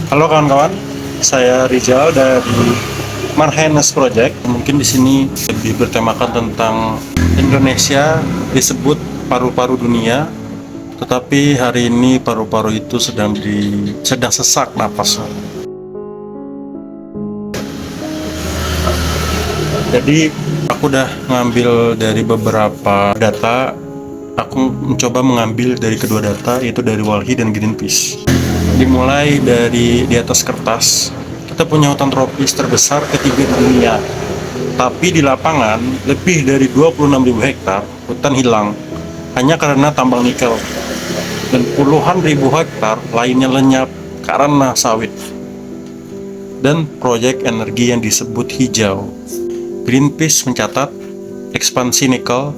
Halo kawan-kawan, saya Rizal dari Marhenes Project. Mungkin di sini lebih bertemakan tentang Indonesia disebut paru-paru dunia, tetapi hari ini paru-paru itu sedang sesak napasnya. Jadi aku udah ngambil dari beberapa data. Aku mencoba mengambil dari kedua data, yaitu dari Walhi dan Greenpeace. Dimulai dari di atas kertas, kita punya hutan tropis terbesar ketiga di dunia. Tapi di lapangan, lebih dari 26.000 hektar hutan hilang hanya karena tambang nikel. Dan puluhan ribu hektar lainnya lenyap karena sawit dan proyek energi yang disebut hijau. Greenpeace mencatat ekspansi nikel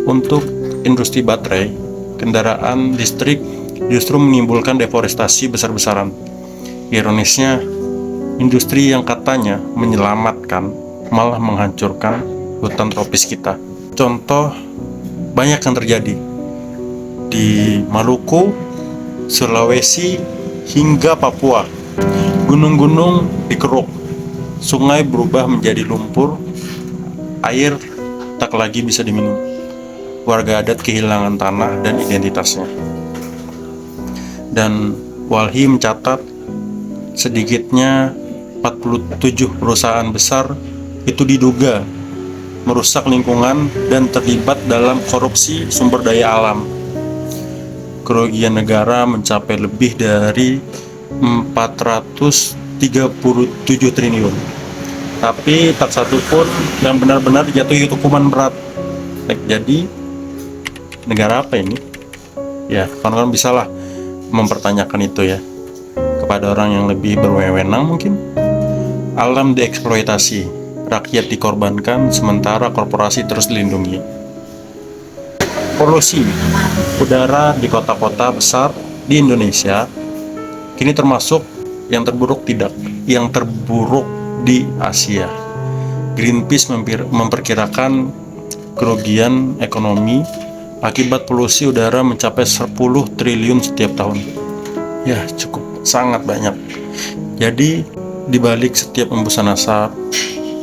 untuk industri baterai, kendaraan listrik justru menimbulkan deforestasi besar-besaran. Ironisnya, industri yang katanya menyelamatkan malah menghancurkan hutan tropis kita. Contoh banyak yang terjadi di Maluku, Sulawesi, hingga Papua. Gunung-gunung dikeruk, sungai berubah menjadi lumpur, air tak lagi bisa diminum. Warga adat kehilangan tanah dan identitasnya. Dan Walhi mencatat sedikitnya 47 perusahaan besar itu diduga merusak lingkungan dan terlibat dalam korupsi sumber daya alam. Kerugian negara mencapai lebih dari 437 triliun. Tapi tak satu pun yang benar-benar dijatuhi hukuman berat. Jadi negara apa ini? Ya, kawan-kawan bisalah mempertanyakan itu ya kepada orang yang lebih berwenang mungkin. Alam dieksploitasi, rakyat dikorbankan, sementara korporasi terus dilindungi. Polusi udara di kota-kota besar di Indonesia kini termasuk yang terburuk di Asia. Greenpeace memperkirakan kerugian ekonomi akibat polusi udara mencapai 10 triliun setiap tahun. Ya, cukup sangat banyak. Jadi, di balik setiap embusan asap,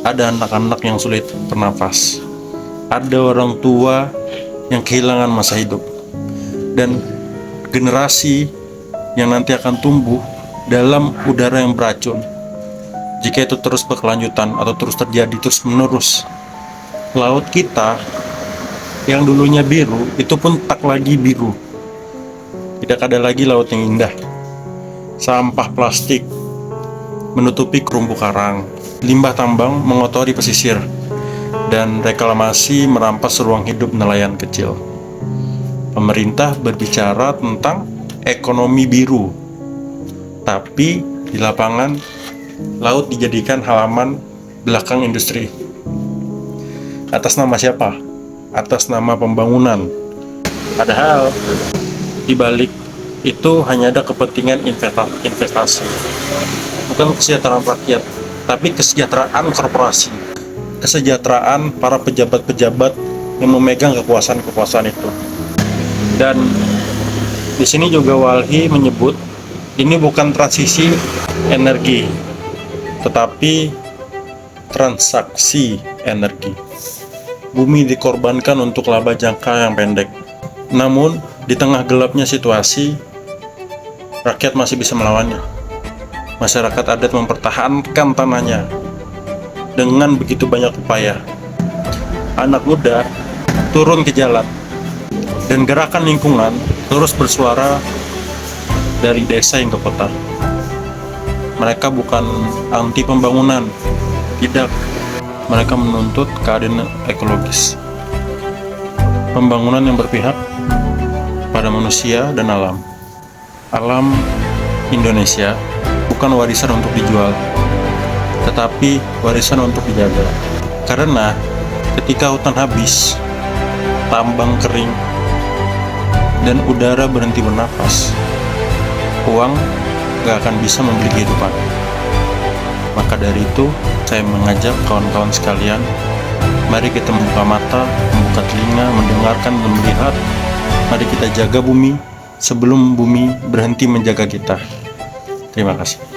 ada anak-anak yang sulit bernafas. Ada orang tua yang kehilangan masa hidup. Dan generasi yang nanti akan tumbuh dalam udara yang beracun. Jika itu terus berkelanjutan atau terus terjadi terus-menerus, laut kita yang dulunya biru itu pun tak lagi biru. Tidak ada lagi laut yang indah. Sampah plastik menutupi terumbu karang, limbah tambang mengotori pesisir, dan reklamasi merampas ruang hidup nelayan kecil. Pemerintah berbicara tentang ekonomi biru, tapi di lapangan laut dijadikan halaman belakang industri. Atas nama siapa? Atas nama pembangunan. Padahal di balik itu hanya ada kepentingan investasi, bukan kesejahteraan rakyat, tapi kesejahteraan korporasi, kesejahteraan para pejabat-pejabat yang memegang kekuasaan itu. Dan di sini juga Walhi menyebut ini bukan transisi energi, tetapi transaksi energi. Bumi dikorbankan untuk laba jangka yang pendek. Namun, di tengah gelapnya situasi, rakyat masih bisa melawannya. Masyarakat adat mempertahankan tanahnya dengan begitu banyak upaya. Anak muda turun ke jalan, dan gerakan lingkungan terus bersuara dari desa hingga kota. Mereka bukan anti pembangunan, tidak. Mereka menuntut keadilan ekologis. Pembangunan yang berpihak pada manusia dan alam. Alam Indonesia bukan warisan untuk dijual, tetapi warisan untuk dijaga. Karena ketika hutan habis, tambang kering, dan udara berhenti bernafas, uang gak akan bisa membeli kehidupan. Maka dari itu, saya mengajak kawan-kawan sekalian, mari kita membuka mata, membuka telinga, mendengarkan dan melihat. Mari kita jaga bumi sebelum bumi berhenti menjaga kita. Terima kasih.